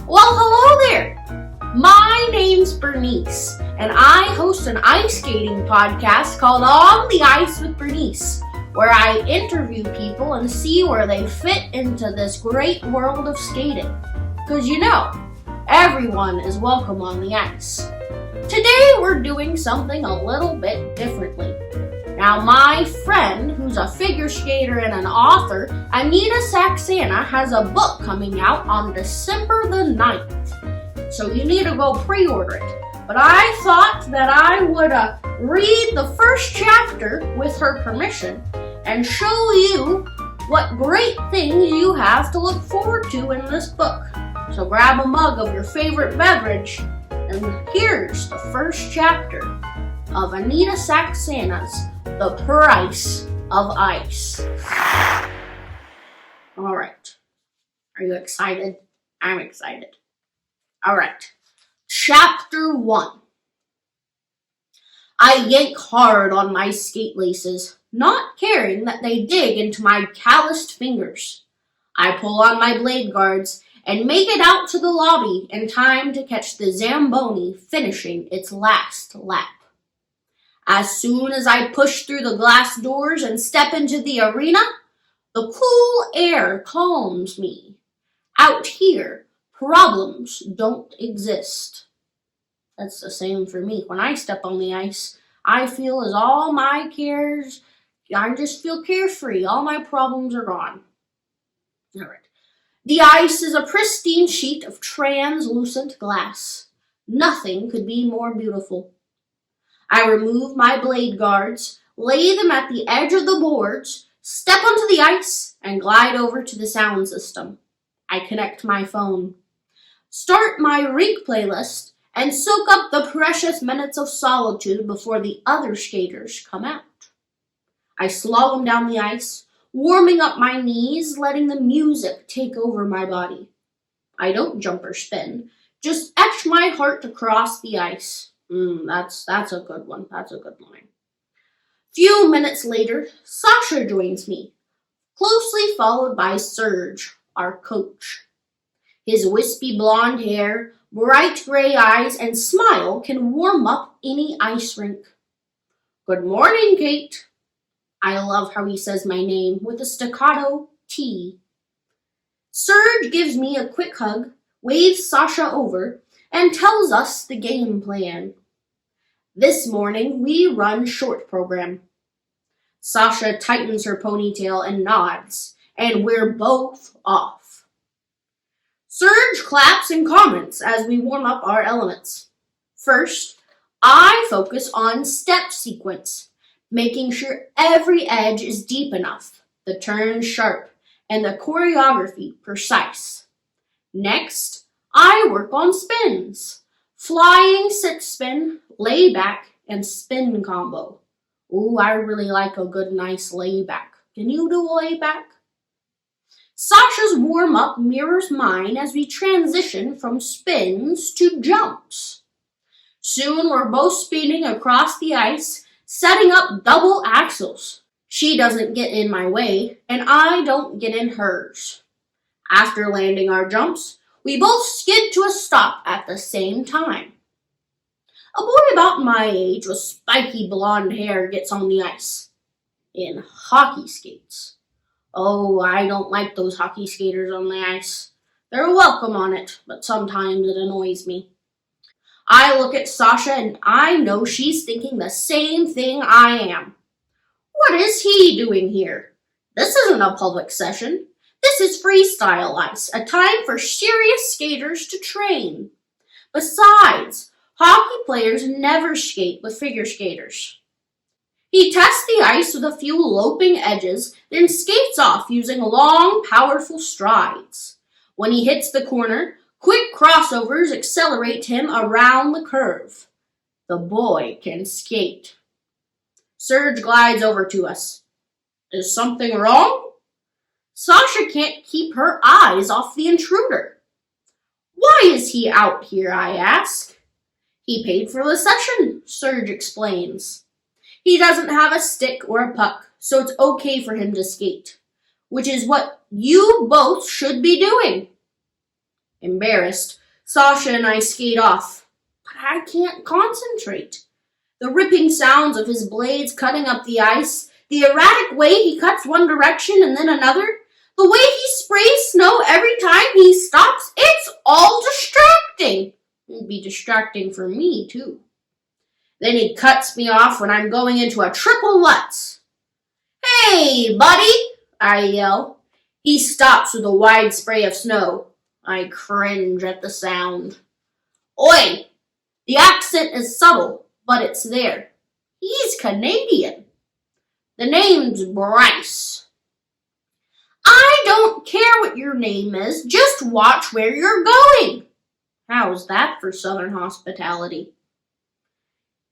Well, hello there! My name's Bernice, and I host an ice skating podcast called On the Ice with Bernice, where I interview people and see where they fit into this great world of skating. Because everyone is welcome on the ice. Today we're doing something a little bit differently. Now, my friend, who's a figure skater and an author, Anita Saxena, has a book coming out on December the 9th. So you need to go pre-order it. But I thought that I would read the first chapter with her permission and show you what great things you have to look forward to in this book. So grab a mug of your favorite beverage, and here's the first chapter of Anita Saxena's The Price of Ice. All right. Are you excited? I'm excited. All right. Chapter 1. I yank hard on my skate laces, not caring that they dig into my calloused fingers. I pull on my blade guards and make it out to the lobby in time to catch the Zamboni finishing its last lap. As soon as I push through the glass doors and step into the arena, the cool air calms me. Out here, problems don't exist. That's the same for me. When I step on the ice, I feel as all my cares, I just feel carefree. All my problems are gone. All right. The ice is a pristine sheet of translucent glass. Nothing could be more beautiful. I remove my blade guards, lay them at the edge of the boards, step onto the ice, and glide over to the sound system. I connect my phone, start my rink playlist, and soak up the precious minutes of solitude before the other skaters come out. I slalom down the ice, warming up my knees, letting the music take over my body. I don't jump or spin, just etch my heart across the ice. That's a good one. That's a good line. Few minutes later, Sasha joins me, closely followed by Serge, our coach. His wispy blonde hair, bright gray eyes, and smile can warm up any ice rink. Good morning, Kate. I love how he says my name with a staccato T. Serge gives me a quick hug, waves Sasha over, and tells us the game plan. This morning, we run short program. Sasha tightens her ponytail and nods, and we're both off. Serge claps and comments as we warm up our elements. First, I focus on step sequence, making sure every edge is deep enough, the turns sharp, and the choreography precise. Next, I work on spins. Flying sit spin, lay back, and spin combo. Ooh, I really like a good nice lay back. Can you do a lay back? Sasha's warm-up mirrors mine as we transition from spins to jumps. Soon we're both speeding across the ice, setting up double axels. She doesn't get in my way, and I don't get in hers. After landing our jumps, we both skid to a stop at the same time. A boy about my age with spiky blonde hair gets on the ice. In hockey skates. Oh, I don't like those hockey skaters on the ice. They're welcome on it, but sometimes it annoys me. I look at Sasha and I know she's thinking the same thing I am. What is he doing here? This isn't a public session. This is freestyle ice, a time for serious skaters to train. Besides, hockey players never skate with figure skaters. He tests the ice with a few loping edges, then skates off using long, powerful strides. When he hits the corner, quick crossovers accelerate him around the curve. The boy can skate. Serge glides over to us. Is something wrong? Sasha can't keep her eyes off the intruder. Why is he out here, I ask. He paid for the session, Serge explains. He doesn't have a stick or a puck, so it's okay for him to skate, which is what you both should be doing. Embarrassed, Sasha and I skate off. But I can't concentrate. The ripping sounds of his blades cutting up the ice, the erratic way he cuts one direction and then another, the way he sprays snow every time he stops, it's all distracting. It'd be distracting for me, too. Then he cuts me off when I'm going into a triple Lutz. Hey, buddy, I yell. He stops with a wide spray of snow. I cringe at the sound. Oi! The accent is subtle, but it's there. He's Canadian. The name's Bryce. I don't care what your name is, just watch where you're going. How's that for Southern hospitality?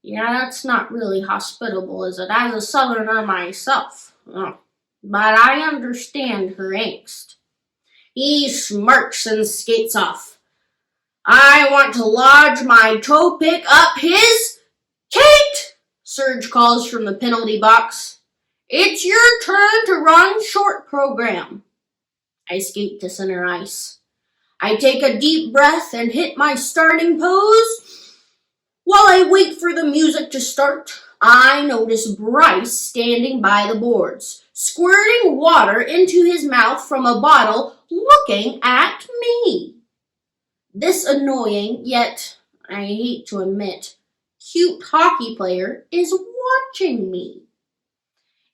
Yeah, that's not really hospitable, is it? As a Southerner myself. Oh, but I understand her angst. He smirks and skates off. I want to lodge my toe pick up his... Kate! Serge calls from the penalty box. It's your turn to run short program. I skate to center ice. I take a deep breath and hit my starting pose. While I wait for the music to start, I notice Bryce standing by the boards, squirting water into his mouth from a bottle, looking at me. This annoying, yet, I hate to admit, cute hockey player is watching me.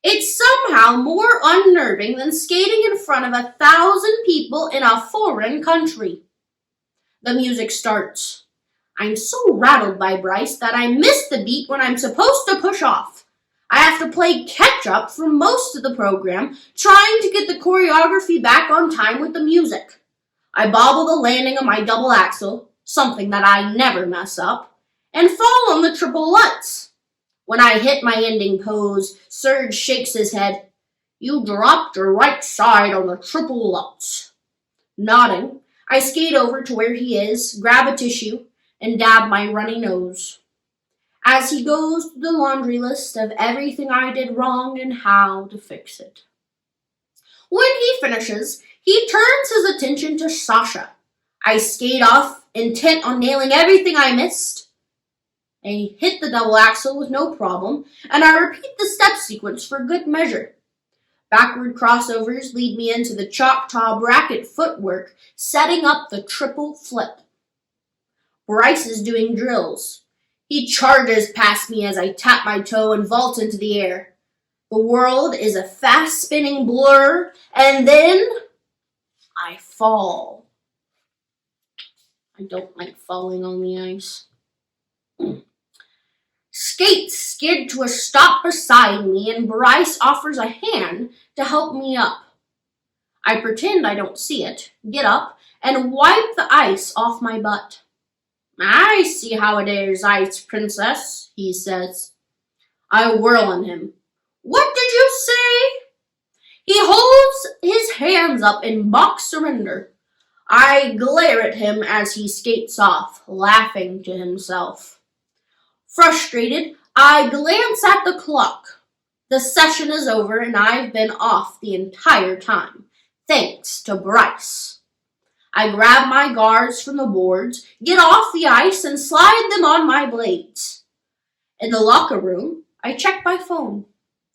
It's somehow more unnerving than skating in front of 1,000 people in a foreign country. The music starts. I'm so rattled by Bryce that I miss the beat when I'm supposed to push off. I have to play catch-up for most of the program, trying to get the choreography back on time with the music. I bobble the landing of my double axel, something that I never mess up, and fall on the triple Lutz. When I hit my ending pose, Serge shakes his head. You dropped your right side on the triple Lutz. Nodding, I skate over to where he is, grab a tissue, and dab my runny nose. As he goes through the laundry list of everything I did wrong and how to fix it. When he finishes, he turns his attention to Sasha. I skate off, intent on nailing everything I missed. I hit the double axel with no problem, and I repeat the step sequence for good measure. Backward crossovers lead me into the Choctaw bracket footwork, setting up the triple flip. Bryce is doing drills. He charges past me as I tap my toe and vault into the air. The world is a fast-spinning blur, and then I fall. I don't like falling on the ice. Skates skid to a stop beside me, and Bryce offers a hand to help me up. I pretend I don't see it, get up, and wipe the ice off my butt. I see how it is, Ice Princess, he says. I whirl on him. What did you say? He holds his hands up in mock surrender. I glare at him as he skates off, laughing to himself. Frustrated, I glance at the clock. The session is over and I've been off the entire time, thanks to Bryce. I grab my guards from the boards, get off the ice, and slide them on my blades. In the locker room, I check my phone.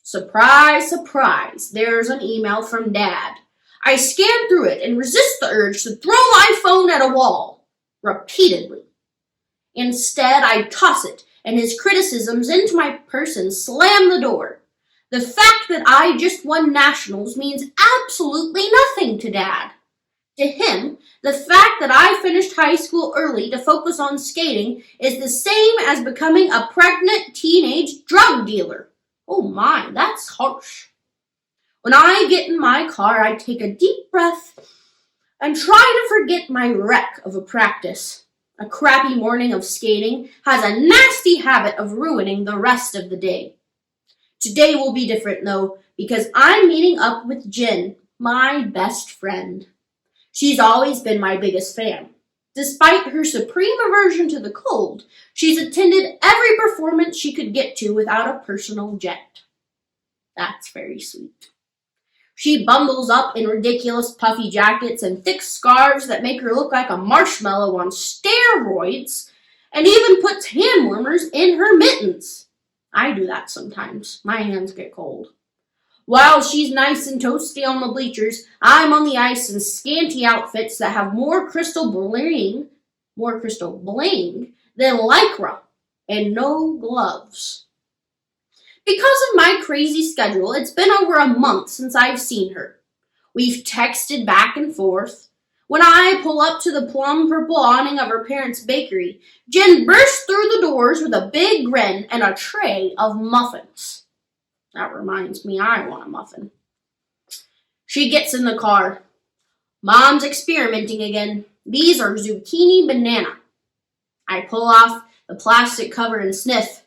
Surprise, surprise, there's an email from Dad. I scan through it and resist the urge to throw my phone at a wall, repeatedly. Instead, I toss it and his criticisms into my purse and slam the door. The fact that I just won nationals means absolutely nothing to Dad. To him, the fact that I finished high school early to focus on skating is the same as becoming a pregnant teenage drug dealer. Oh my, that's harsh. When I get in my car, I take a deep breath and try to forget my wreck of a practice. A crappy morning of skating has a nasty habit of ruining the rest of the day. Today will be different, though, because I'm meeting up with Jen, my best friend. She's always been my biggest fan. Despite her supreme aversion to the cold, she's attended every performance she could get to without a personal jet. That's very sweet. She bundles up in ridiculous puffy jackets and thick scarves that make her look like a marshmallow on steroids, and even puts hand warmers in her mittens. I do that sometimes. My hands get cold. While she's nice and toasty on the bleachers, I'm on the ice in scanty outfits that have more crystal bling than lycra, and no gloves. Because of my crazy schedule, it's been over a month since I've seen her. We've texted back and forth. When I pull up to the plum purple awning of her parents' bakery, Jen bursts through the doors with a big grin and a tray of muffins. That reminds me, I want a muffin. She gets in the car. Mom's experimenting again. These are zucchini banana. I pull off the plastic cover and sniff.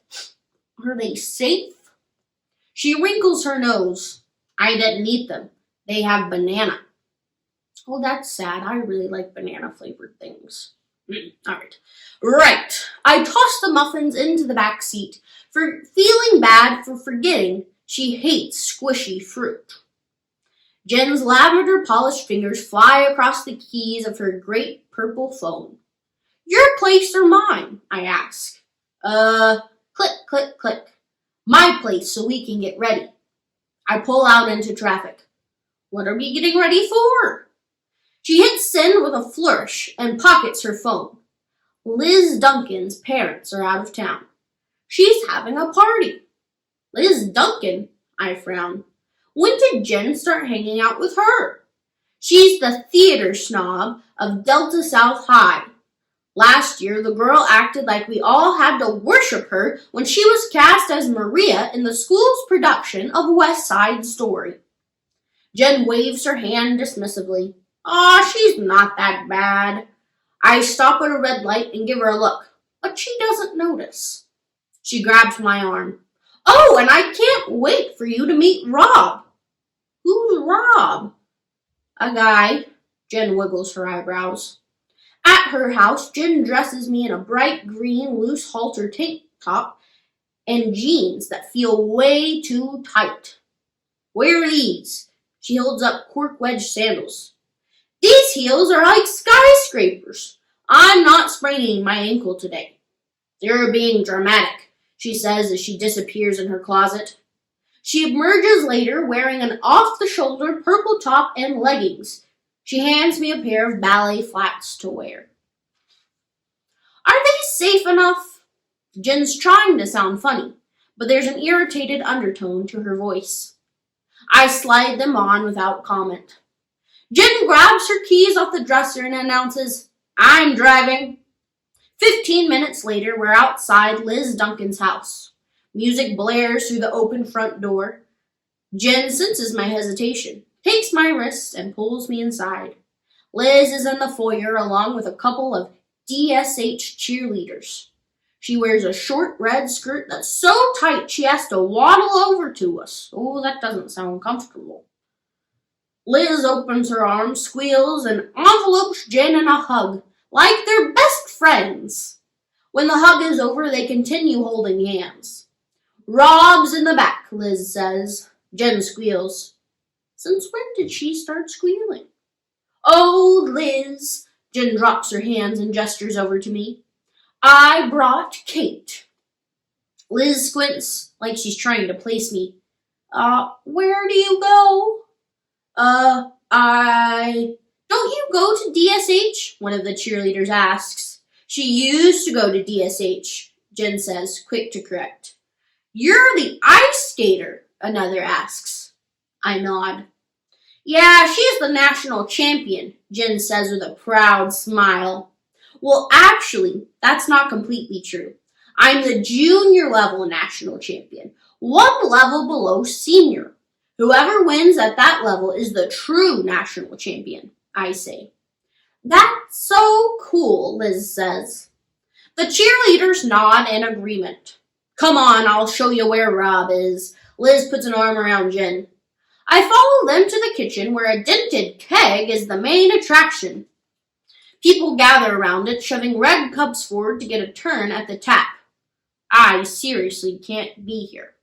Are they safe? She wrinkles her nose. I didn't eat them. They have banana. Oh, that's sad. I really like banana-flavored things. All right. Right. I toss the muffins into the back seat, for feeling bad for forgetting she hates squishy fruit. Jen's lavender-polished fingers fly across the keys of her great purple phone. Your place or mine? I ask. Click, click, click. My place so we can get ready. I pull out into traffic. What are we getting ready for? She hits send with a flourish and pockets her phone. Liz Duncan's parents are out of town. She's having a party. Liz Duncan? I frown. When did Jen start hanging out with her? She's the theater snob of Delta South High. Last year, the girl acted like we all had to worship her when she was cast as Maria in the school's production of West Side Story. Jen waves her hand dismissively. Aw, she's not that bad. I stop at a red light and give her a look, but she doesn't notice. She grabs my arm. Oh, and I can't wait for you to meet Rob. Who's Rob? A guy. Jen wiggles her eyebrows. At her house, Jen dresses me in a bright green loose halter tank top and jeans that feel way too tight. Where are these? She holds up cork wedge sandals. These heels are like skyscrapers. I'm not spraining my ankle today. You're being dramatic, she says as she disappears in her closet. She emerges later wearing an off-the-shoulder purple top and leggings. She hands me a pair of ballet flats to wear. Are they safe enough? Jen's trying to sound funny, but there's an irritated undertone to her voice. I slide them on without comment. Jen grabs her keys off the dresser and announces, I'm driving. 15 minutes later, we're outside Liz Duncan's house. Music blares through the open front door. Jen senses my hesitation, takes my wrist, and pulls me inside. Liz is in the foyer along with a couple of DSH cheerleaders. She wears a short red skirt that's so tight she has to waddle over to us. Oh, that doesn't sound comfortable. Liz opens her arms, squeals, and envelopes Jen in a hug, like they're best friends. When the hug is over, they continue holding hands. Rob's in the back, Liz says. Jen squeals. Since when did she start squealing? Oh, Liz. Jen drops her hands and gestures over to me. I brought Kate. Liz squints like she's trying to place me. Where do you go? Don't you go to DSH? One of the cheerleaders asks. She used to go to DSH, Jen says, quick to correct. You're the ice skater, another asks. I nod. Yeah, she's the national champion, Jen says with a proud smile. Well, actually, that's not completely true. I'm the junior level national champion, one level below senior. Whoever wins at that level is the true national champion, I say. That's so cool, Liz says. The cheerleaders nod in agreement. Come on, I'll show you where Rob is. Liz puts an arm around Jen. I follow them to the kitchen where a dented keg is the main attraction. People gather around it, shoving red cups forward to get a turn at the tap. I seriously can't be here.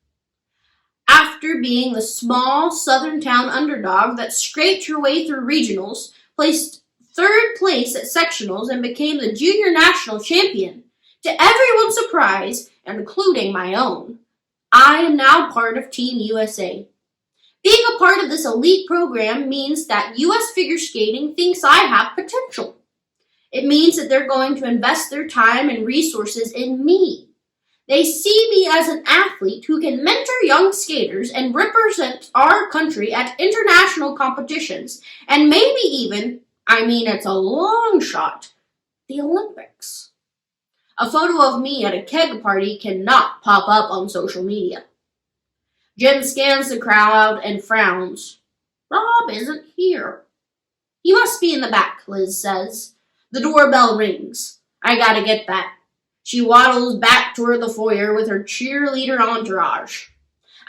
After being the small southern town underdog that scraped her way through regionals, placed third place at sectionals, and became the junior national champion, to everyone's surprise, including my own, I am now part of Team USA. Being a part of this elite program means that US figure skating thinks I have potential. It means that they're going to invest their time and resources in me. They see me as an athlete who can mentor young skaters and represent our country at international competitions, and maybe even, it's a long shot, the Olympics. A photo of me at a keg party cannot pop up on social media. Jen scans the crowd and frowns. Rob isn't here. He must be in the back, Liz says. The doorbell rings. I gotta get that. She waddles back toward the foyer with her cheerleader entourage.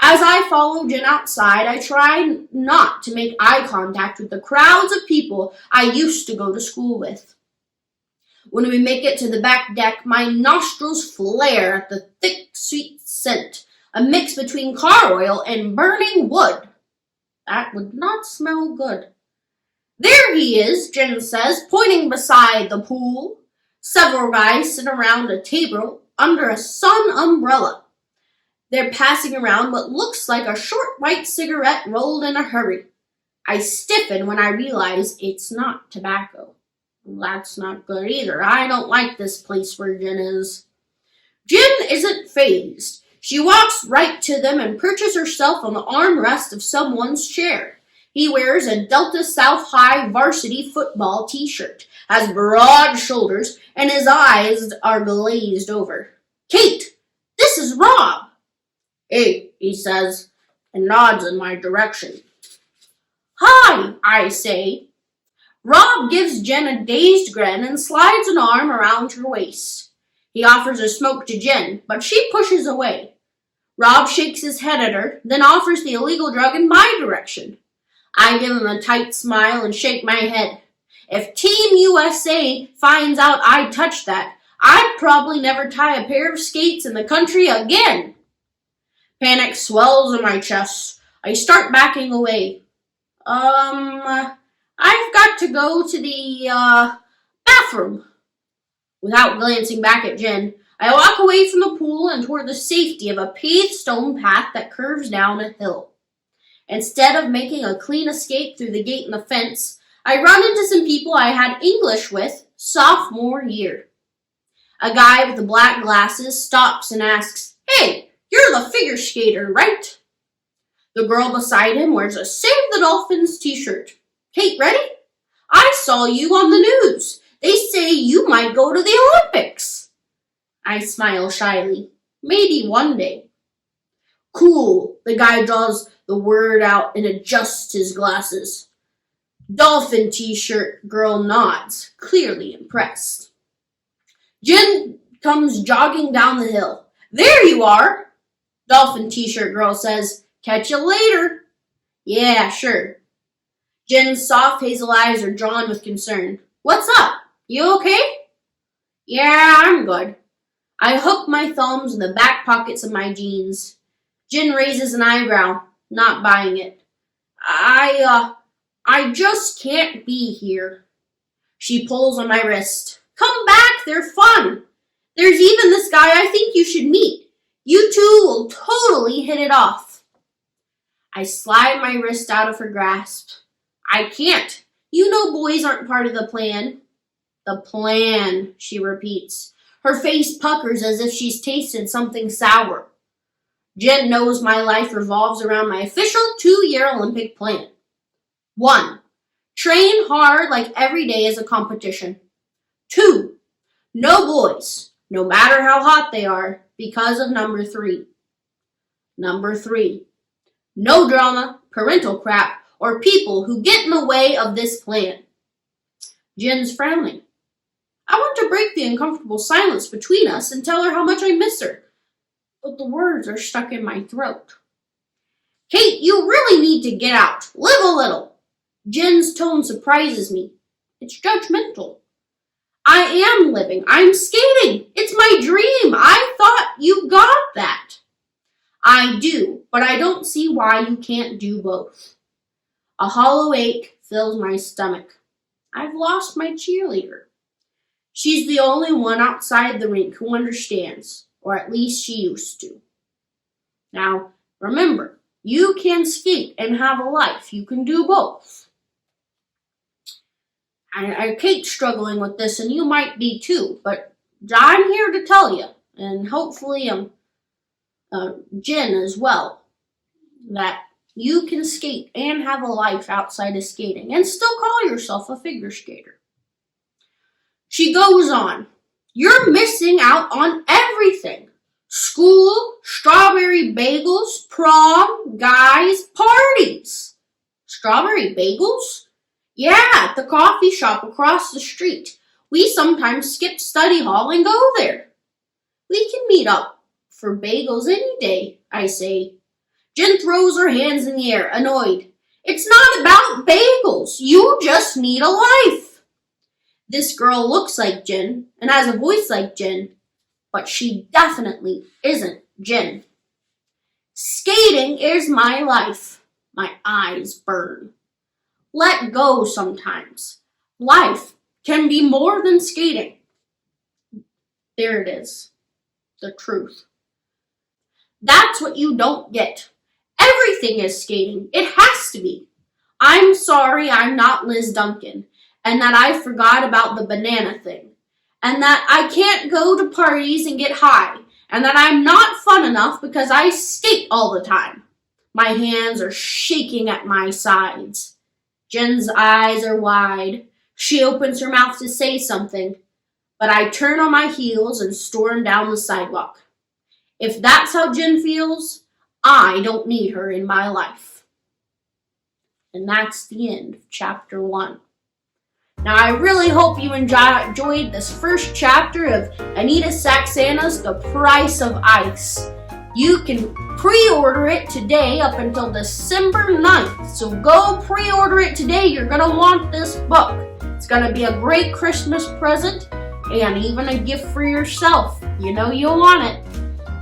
As I follow Jen outside, I try not to make eye contact with the crowds of people I used to go to school with. When we make it to the back deck, my nostrils flare at the thick, sweet scent, a mix between car oil and burning wood. That would not smell good. There he is, Jen says, pointing beside the pool. Several guys sit around a table under a sun umbrella. They're passing around what looks like a short white cigarette rolled in a hurry. I stiffen when I realize it's not tobacco. That's not good either. I don't like this place where Jen is. Jen isn't fazed. She walks right to them and perches herself on the armrest of someone's chair. He wears a Delta South High varsity football t-shirt, has broad shoulders, and his eyes are glazed over. Kate, this is Rob. Hey, he says, and nods in my direction. Hi, I say. Rob gives Jen a dazed grin and slides an arm around her waist. He offers a smoke to Jen, but she pushes away. Rob shakes his head at her, then offers the illegal drug in my direction. I give him a tight smile and shake my head. If Team USA finds out I touched that, I'd probably never tie a pair of skates in the country again. Panic swells in my chest. I start backing away. I've got to go to the, bathroom. Without glancing back at Jen, I walk away from the pool and toward the safety of a paved stone path that curves down a hill. Instead of making a clean escape through the gate in the fence, I run into some people I had English with sophomore year. A guy with the black glasses stops and asks, Hey, you're the figure skater, right? The girl beside him wears a Save the Dolphins t-shirt. Kate, ready? I saw you on the news. They say you might go to the Olympics. I smile shyly. Maybe one day. Cool. The guy draws the word out and adjusts his glasses. Dolphin t-shirt girl nods, clearly impressed. Jen comes jogging down the hill. There you are. Dolphin t-shirt girl says, Catch you later. Yeah, sure. Jen's soft hazel eyes are drawn with concern. What's up? You okay? Yeah, I'm good. I hook my thumbs in the back pockets of my jeans. Jen raises an eyebrow, not buying it. I just can't be here. She pulls on my wrist. Come back, they're fun. There's even this guy I think you should meet. You two will totally hit it off. I slide my wrist out of her grasp. I can't. You know boys aren't part of the plan. The plan, she repeats. Her face puckers as if she's tasted something sour. Jen knows my life revolves around my official 2-year Olympic plan. 1. Train hard like every day is a competition. 2. No boys, no matter how hot they are, because of number 3. Number 3. No drama, parental crap, or people who get in the way of this plan. Jen's frowning. I want to break the uncomfortable silence between us and tell her how much I miss her, but the words are stuck in my throat. Kate, you really need to get out. Live a little. Jen's tone surprises me. It's judgmental. I am living. I'm skating. It's my dream. I thought you got that. I do, but I don't see why you can't do both. A hollow ache fills my stomach. I've lost my cheerleader. She's the only one outside the rink who understands, or at least she used to. Now, remember, you can skate and have a life. You can do both. Kate's struggling with this, and you might be too, but I'm here to tell you, and hopefully Jen as well, that you can skate and have a life outside of skating and still call yourself a figure skater. She goes on, you're missing out on everything. School, strawberry bagels, prom, guys, parties. Strawberry bagels? Yeah, at the coffee shop across the street. We sometimes skip study hall and go there. We can meet up for bagels any day, I say. Jen throws her hands in the air, annoyed. It's not about bagels. You just need a life. This girl looks like Jen and has a voice like Jen, but she definitely isn't Jen. Skating is my life. My eyes burn. Let go sometimes. Life can be more than skating. There it is. The truth. That's what you don't get. Everything is skating. It has to be. I'm sorry I'm not Liz Duncan, and that I forgot about the banana thing, and that I can't go to parties and get high, and that I'm not fun enough because I skate all the time. My hands are shaking at my sides. Jen's eyes are wide. She opens her mouth to say something, but I turn on my heels and storm down the sidewalk. If that's how Jen feels, I don't need her in my life. And that's the end of chapter 1. Now, I really hope you enjoyed this first chapter of Anita Saxena's The Price of Ice. You can pre-order it today up until December 9th. So go pre-order it today. You're going to want this book. It's going to be a great Christmas present and even a gift for yourself. You know you'll want it.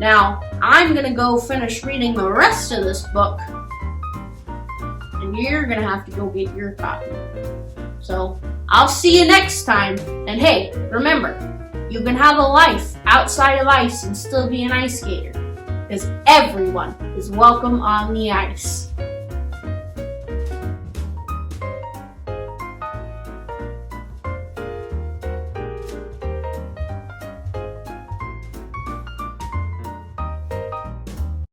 Now, I'm going to go finish reading the rest of this book. And you're going to have to go get your copy. So, I'll see you next time. And hey, remember, you can have a life outside of ice and still be an ice skater. Because everyone is welcome on the ice.